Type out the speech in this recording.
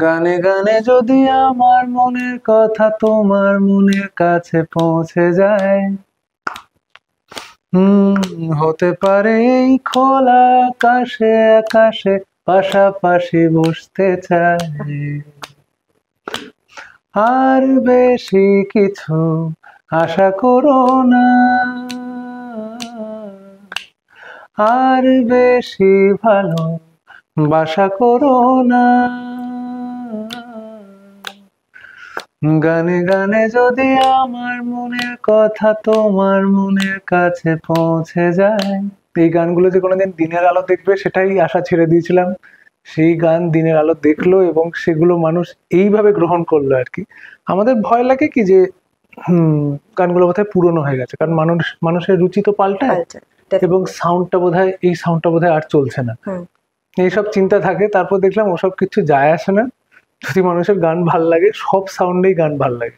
গানে গানে যদি আমার মনের কথা তোমার মনের কাছে পৌঁছে যায়, হতে পারে এই খোলা আকাশে আকাশে পাশাপাশি বসতে চাই। আর বেশি কিছু আশা করো না, আর বেশি ভালো বাসা করো না। গানে গানে যদি আমার মনের কথা তোমার মনের কাছে পৌঁছে যায়। এই গানগুলো যে কোনোদিন দিনের আলো দেখবে সেটাই আশা ছেড়ে দিয়েছিলাম। সেই গান দিনের আলো দেখলো এবং সেগুলো মানুষ এইভাবে গ্রহণ করলো আর কি। আমাদের ভয় লাগে কি যে গানগুলো বোধহয় পুরনো হয়ে গেছে, কারণ মানুষের রুচি তো পাল্টায় এবং এই সাউন্ডটা বোধহয় আর চলছে না, এইসব চিন্তা থাকে। তারপর দেখলাম ওসব কিছু যায় আসে না, যদি মানুষের গান ভাল লাগে সব সাউন্ডেই গান ভাল লাগে।